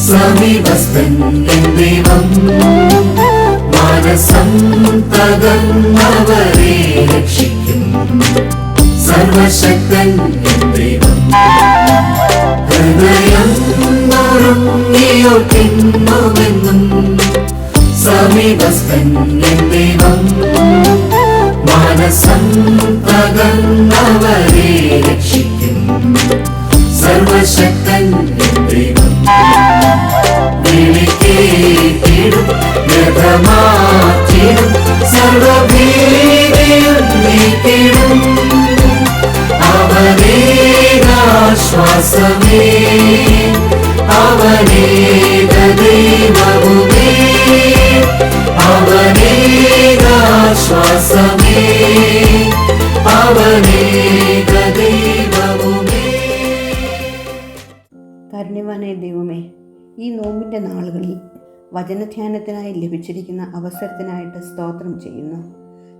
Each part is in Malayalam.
സമീപസ്ഥൻ എൻ ദൈവം, മാനസം തകർന്നവരെ രക്ഷിക്കും. സർവശക്തൻ എൻ ദൈവം, ഹൃദയം നുറുങ്ങിയൊട്ടിന്നുമെന്നും. സമീപസ്ഥൻ എൻ ദൈവം, മാനസം തകർന്നവരെ രക്ഷിക്കും. സർവശക്തൻ എൻ ദൈവം, വിളിക്കേട്ടിടും വ്യഥമാറ്റിടും. സർവഭീതിയും നീക്കിടും. അവനേകാശ്വാസമേ, അവനേക ദൈവവുമേ, അവനേകാശ്വാസമേ, അവനേക ദൈവവുമേ. കാരുണ്യവാനായ ദൈവമേ, ഈ നോമ്പിൻ്റെ നാളുകളിൽ വചനധ്യാനത്തിനായി ലഭിച്ചിരിക്കുന്ന അവസരത്തിനായിട്ട് സ്തോത്രം ചെയ്യുന്നു.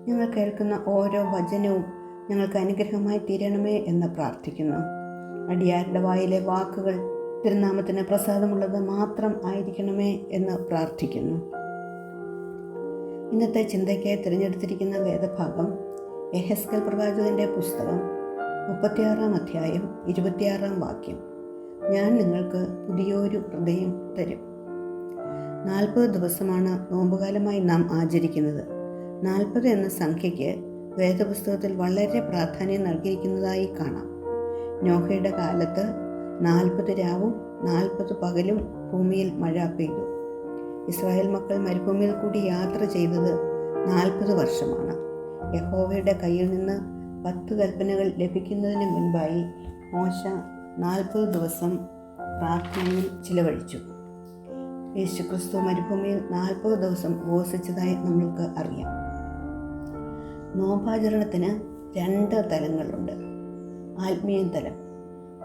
ഞങ്ങൾ കേൾക്കുന്ന ഓരോ വചനവും ഞങ്ങൾക്ക് അനുഗ്രഹമായി തീരണമേ എന്ന് പ്രാർത്ഥിക്കുന്നു. അടിയാരുടെ വായിലെ വാക്കുകൾ തിരുനാമത്തിന് പ്രസാദമുള്ളത് മാത്രം ആയിരിക്കണമേ എന്ന് പ്രാർത്ഥിക്കുന്നു. ഇന്നത്തെ ചിന്തയ്ക്കായി തിരഞ്ഞെടുത്തിരിക്കുന്ന വേദഭാഗം യെഹെസ്കേൽ പ്രവാചകന്റെ പുസ്തകം 36-ാം അധ്യായം 26-ാം വാക്യം. ഞാൻ നിങ്ങൾക്ക് പുതിയൊരു ഹൃദയം തരും. 40 ദിവസമാണ് നോമ്പുകാലമായി നാം ആചരിക്കുന്നത്. 40 എന്ന സംഖ്യയ്ക്ക് വേദപുസ്തകത്തിൽ വളരെ പ്രാധാന്യം നൽകിയിരിക്കുന്നതായി കാണാം. നോഹയുടെ കാലത്ത് 40 രാവും 40 പകലും ഭൂമിയിൽ മഴ പെയ്തു. ഇസ്രായേൽ മക്കൾ മരുഭൂമിയിൽ കൂടി യാത്ര ചെയ്തത് 40 വർഷമാണ്. യഹോവയുടെ കയ്യിൽ നിന്ന് 10 കൽപ്പനകൾ ലഭിക്കുന്നതിന് മുൻപായി മോശ 40 ദിവസം പ്രാർത്ഥനയിൽ ചിലവഴിച്ചു. യേശുക്രിസ്തു മരുഭൂമിയിൽ 40 ദിവസം ഉപവസിച്ചതായി നമ്മൾക്ക് അറിയാം. നോമ്പാചരണത്തിന് 2 തലങ്ങളുണ്ട്. ആത്മീയ തലം,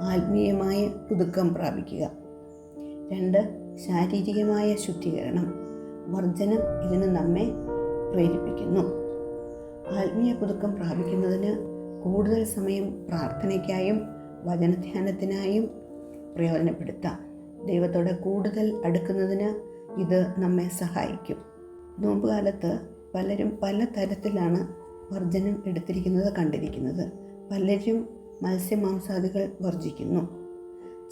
ആത്മീയമായ പുതുക്കം പ്രാപിക്കുക. 2, ശാരീരികമായ ശുദ്ധീകരണം, വർജനം. ഇതിന് നമ്മെ പ്രേരിപ്പിക്കുന്നു. ആത്മീയ പുതുക്കം പ്രാപിക്കുന്നതിന് കൂടുതൽ സമയം പ്രാർത്ഥനയ്ക്കായും വചനധ്യാനത്തിനായും പ്രയോജനപ്പെടുത്താം. ദൈവത്തോടെ കൂടുതൽ അടുക്കുന്നതിന് ഇത് നമ്മെ സഹായിക്കും. നോമ്പുകാലത്ത് പലരും പല തരത്തിലാണ് വർജനം എടുത്തിരിക്കുന്നത് കണ്ടിരിക്കുന്നത്. പലരും മത്സ്യമാംസാദികൾ വർജിക്കുന്നു.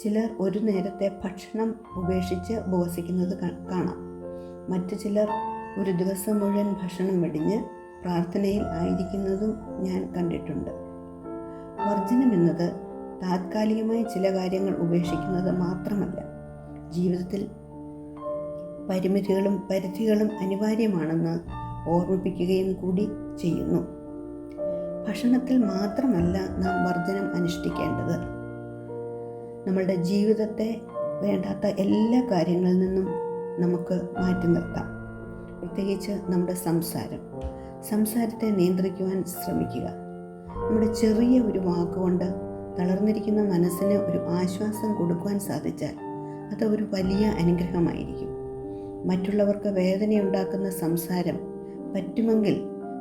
ചിലർ ഒരു നേരത്തെ ഭക്ഷണം ഉപേക്ഷിച്ച് ഉപവസിക്കുന്നത് കാണാം. മറ്റു ചിലർ ഒരു ദിവസം മുഴുവൻ ഭക്ഷണം വെടിഞ്ഞ് പ്രാർത്ഥനയിൽ ആയിരിക്കുന്നതും ഞാൻ കണ്ടിട്ടുണ്ട്. വർജനം എന്നത് താത്കാലികമായി ചില കാര്യങ്ങൾ ഉപേക്ഷിക്കുന്നത് മാത്രമല്ല, ജീവിതത്തിൽ പരിമിതികളും പരിധികളും അനിവാര്യമാണെന്ന് ഓർമ്മിപ്പിക്കുകയും കൂടി ചെയ്യുന്നു. ഭക്ഷണത്തിൽ മാത്രമല്ല നാം വർജനം അനുഷ്ഠിക്കേണ്ടത്. നമ്മളുടെ ജീവിതത്തെ വേണ്ടാത്ത എല്ലാ കാര്യങ്ങളിൽ നിന്നും നമുക്ക് മാറ്റി നിർത്താം. പ്രത്യേകിച്ച് നമ്മുടെ സംസാരത്തെ നിയന്ത്രിക്കുവാൻ ശ്രമിക്കുക. നമ്മുടെ ചെറിയ ഒരു വാക്കുകൊണ്ട് തളർന്നിരിക്കുന്ന മനസ്സിന് ഒരു ആശ്വാസം കൊടുക്കുവാൻ സാധിച്ചാൽ അത് ഒരു വലിയ അനുഗ്രഹമായിരിക്കും. മറ്റുള്ളവർക്ക് വേദനയുണ്ടാക്കുന്ന സംസാരം പറ്റുമെങ്കിൽ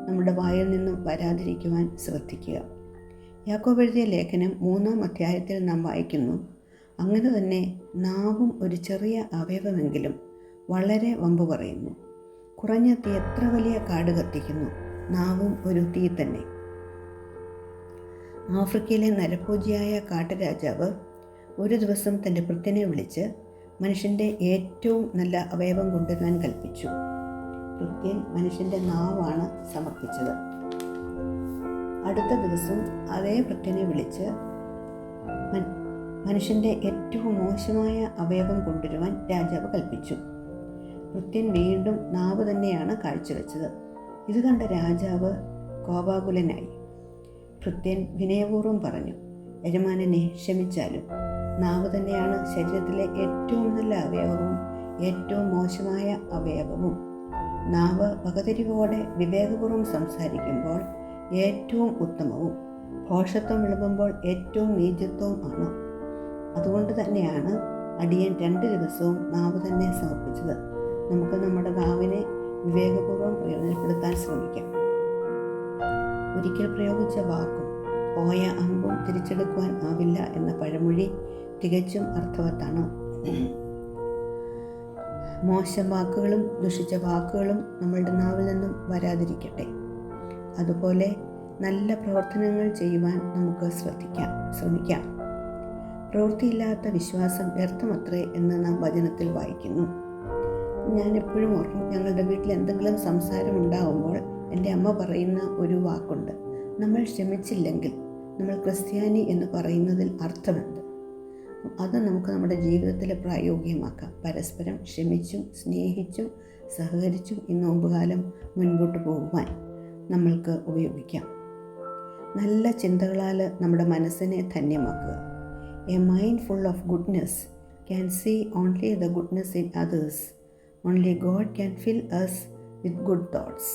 നമ്മുടെ വായിൽ നിന്നും വരാതിരിക്കുവാൻ ശ്രദ്ധിക്കുക. യാക്കോബ് എഴുതിയ ലേഖനം 3-ാം അധ്യായത്തിൽ നാം വായിക്കുന്നു, അങ്ങനെ തന്നെ നാവും ഒരു ചെറിയ അവയവമെങ്കിലും വളരെ വമ്പു പറയുന്നു. കുറഞ്ഞ തീ എത്ര വലിയ കാട് കത്തിക്കുന്നു, നാവും ഒരു തീ തന്നെ. ആഫ്രിക്കയിലെ നരഭോജിയായ കാട്ടുരാജാവ് ഒരു ദിവസം തൻ്റെ ഭൃത്യനെ വിളിച്ച് മനുഷ്യൻ്റെ ഏറ്റവും നല്ല അവയവം കൊണ്ടുവരാൻ കൽപ്പിച്ചു. ഭൃത്യൻ മനുഷ്യൻ്റെ നാവാണ് സമർപ്പിച്ചത്. അടുത്ത ദിവസം അതേ ഭൃത്യനെ വിളിച്ച് മനുഷ്യൻ്റെ ഏറ്റവും മോശമായ അവയവം കൊണ്ടുവരുവാൻ രാജാവ് കൽപ്പിച്ചു. ഭൃത്യൻ വീണ്ടും നാവ് തന്നെയാണ് കാഴ്ചവെച്ചത്. ഇത് കണ്ട രാജാവ് കോപാകുലനായി. ഭൃത്യൻ വിനയപൂർവ്വം പറഞ്ഞു, യജമാനനെ ക്ഷമിച്ചാലും നാവ് തന്നെയാണ് ശരീരത്തിലെ ഏറ്റവും നല്ല അവയവവും ഏറ്റവും മോശമായ അവയവവും. നാവ് പകതിരിവോടെ വിവേകപൂർവ്വം സംസാരിക്കുമ്പോൾ ഏറ്റവും ഉത്തമവും ഭോഷത്വം വിളമ്പുമ്പോൾ ഏറ്റവും നീചത്വവും ആണ്. അതുകൊണ്ട് തന്നെയാണ് അടിയൻ 2 ദിവസവും നാവ് തന്നെ സമർപ്പിച്ചത്. നമുക്ക് നമ്മുടെ നാവിനെ വിവേകപൂർവ്വം പ്രയോജനപ്പെടുത്താൻ ശ്രമിക്കാം. ഒരിക്കൽ പ്രയോഗിച്ച വാക്കും പോയ അമ്പും തിരിച്ചെടുക്കുവാൻ ആവില്ല എന്ന പഴമൊഴി തികച്ചും അർത്ഥവത്താണ്. മോശം വാക്കുകളും ദുഷിച്ച വാക്കുകളും നമ്മളുടെ നാവിൽ നിന്നും വരാതിരിക്കട്ടെ. അതുപോലെ നല്ല പ്രവർത്തനങ്ങൾ ചെയ്യുവാൻ നമുക്ക് ശ്രമിക്കാം. പ്രവൃത്തിയില്ലാത്ത വിശ്വാസം വ്യർത്ഥമത്രേ എന്ന് നാം വചനത്തിൽ വായിക്കുന്നു. ഞാൻ എപ്പോഴും ഓർക്കും, ഞങ്ങളുടെ വീട്ടിൽ എന്തെങ്കിലും സംസാരം ഉണ്ടാകുമ്പോൾ എൻ്റെ അമ്മ പറയുന്ന ഒരു വാക്കുണ്ട്: നമ്മൾ ക്ഷമിച്ചില്ലെങ്കിൽ നമ്മൾ ക്രിസ്ത്യാനി എന്ന് പറയുന്നതിൽ അർത്ഥമെന്ത്? അത് നമുക്ക് നമ്മുടെ ജീവിതത്തിൽ പ്രായോഗികമാക്കാം. പരസ്പരം ക്ഷമിച്ചും സ്നേഹിച്ചും സഹകരിച്ചും ഈ നോമ്പുകാലം മുൻപോട്ട് പോകുവാൻ നമ്മൾക്ക് ഉപയോഗിക്കാം. നല്ല ചിന്തകളാൽ നമ്മുടെ മനസ്സിനെ ധന്യമാക്കുക. A mind full of goodness can see only the goodness in others. Only God can fill us with good thoughts.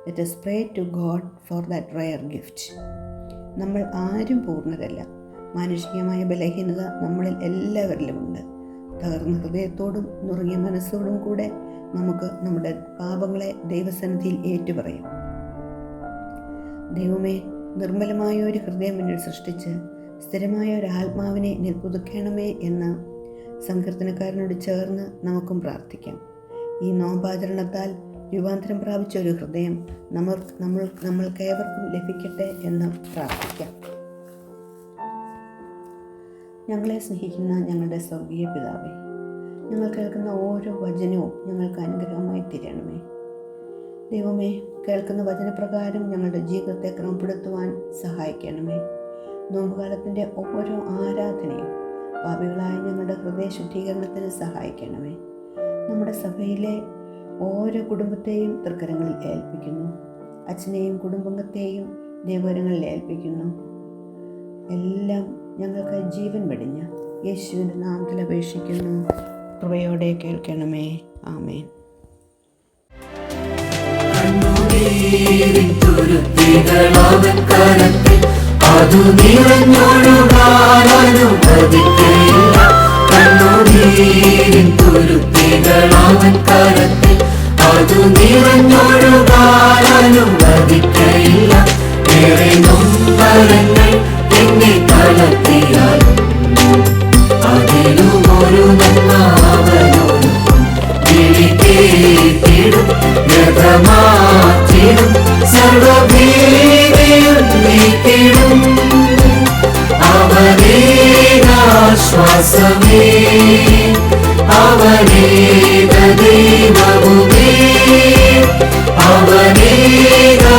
Let us pray to God for that rare gift. നമ്മൾ ആരും പൂർണ്ണരല്ല. മാനുഷികമായ ബലഹീനത നമ്മളിൽ എല്ലാവരിലുമുണ്ട്. തകർന്ന ഹൃദയത്തോടും നുറുങ്ങിയ മനസ്സോടും കൂടെ നമുക്ക് നമ്മുടെ പാപങ്ങളെ ദൈവസന്നിധിയിൽ ഏറ്റുപറയാം. ദൈവമേ, നിർമ്മലമായ ഒരു ഹൃദയം എന്നിൽ സൃഷ്ടിച്ച് സ്ഥിരമായ ഒരു ആത്മാവിനെ എന്നിൽ പുതുക്കണമേ എന്ന് സങ്കീർത്തനക്കാരനോട് ചേർന്ന് നമുക്കും പ്രാർത്ഥിക്കാം. ഈ നോമ്പാചരണത്താൽ രൂപാന്തരം പ്രാപിച്ച ഒരു ഹൃദയം നമ്മൾക്കേവർക്കും ലഭിക്കട്ടെ എന്ന് പ്രാർത്ഥിക്കാം. ഞങ്ങളെ സ്നേഹിക്കുന്ന ഞങ്ങളുടെ സ്വർഗീയ പിതാവേ, ഞങ്ങൾ കേൾക്കുന്ന ഓരോ വചനവും ഞങ്ങൾക്ക് അനുഗ്രഹമായി തീരണമേ. ദൈവമേ, കേൾക്കുന്ന വചനപ്രകാരം ഞങ്ങളുടെ ജീവിതത്തെ ക്രമപ്പെടുത്തുവാൻ സഹായിക്കണമേ. നോമ്പുകാലത്തിൻ്റെ ഓരോ ആരാധനയും പാപികളായ ഞങ്ങളുടെ ഹൃദയ ശുദ്ധീകരണത്തിന് സഹായിക്കണമേ. നമ്മുടെ സഭയിലെ ഓരോ കുടുംബത്തെയും തൃക്കരങ്ങളിൽ ഏൽപ്പിക്കുന്നു. അച്ഛനെയും കുടുംബത്തെയും ദൈവകരങ്ങളിൽ ഏൽപ്പിക്കുന്നു. എല്ലാം ഞങ്ങൾക്ക് ജീവൻ വെടിഞ്ഞ് യേശുവിൻ്റെ നാമത്തിൽ അപേക്ഷിക്കുന്നു. കൃപയോടെ കേൾക്കണമേ. ആമേൻ. കണ്ണുനീരിൻ തുരുത്തികളവൻ കരത്തിൽ അതു നിറഞ്ഞൊഴുകാൻ അനുവദിക്കയില്ല. കണ്ണുനീരിൻ തുരുത്തികളവൻ കരത്തിൽ അതു നിറഞ്ഞൊഴുകാൻ അനുവദിക്കയില്ല. ഏറെ നൊമ്പരങ്ങൾ എന്നെ തളർത്തിയാലും അതിലും ഒരു നന്മവനൊരുക്കും. വിളിക്കേട്ടിടും വ്യഥമാറ്റിടും സർവഭീതിയും നീക്കിടും. അവനേകാശ്വാസമേ, അവനേക ദൈവവുമേ, അവനേകാശ്വാസമേ,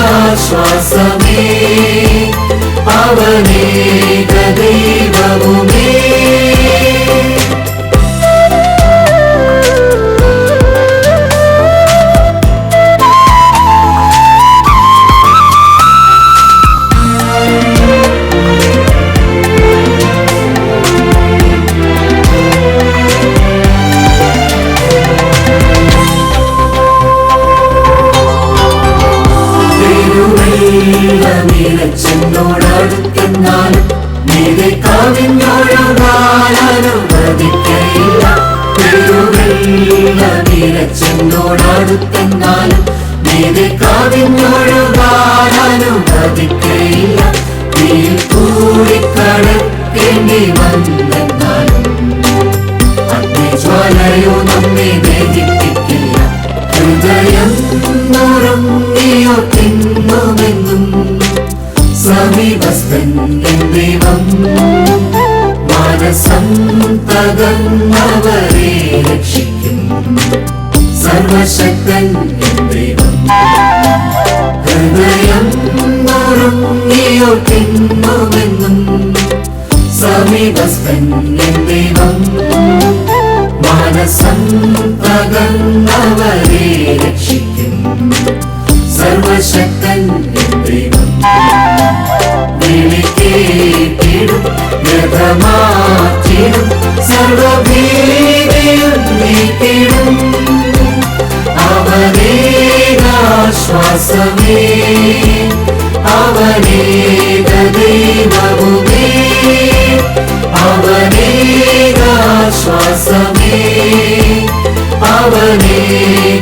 അവനേക ദൈവവുമേ. ചെന്നോടടുത്തെന്നാലും നീതെ കവിഞ്ഞൊഴുകാൻ അനുവദിക്കയില്ല. ചെന്നോടടുത്തെന്നാലും നീതെ കവിഞ്ഞൊഴുകാൻ അനുവദിക്കയില്ല. തീയിൽ കൂടിക്കടക്കേണ്ടി വന്നെന്നാലും അഗ്നിജ്വാലയോ നമ്മെ ദഹിപ്പിക്കില്ല. ഹൃദയം നുറുങ്ങിയോ തിന്നുമെന്നും സമീപസ്ഥൻ എൻ ദൈവം. മനസം തകർന്നവരെ രക്ഷിക്കും സർവശക്തൻ എൻ ദൈവം. ഹൃദയം നുറുങ്ങിയോ തിന്നുമെന്നും സമീപസ്ഥൻ എൻ ദൈവം. മനസം തകർന്നവരെ രക്ഷിക്കും സർവശക്തൻ എൻ ദൈവം. വിളിക്കേട്ടിടും വ്യഥമാറ്റിടും സർവഭീതിയും നീക്കിടും. അവനേകാശ്വാസമേ, അവനേക ദൈവവുമേ, അവനേകാശ്വാസമേ, അവനേക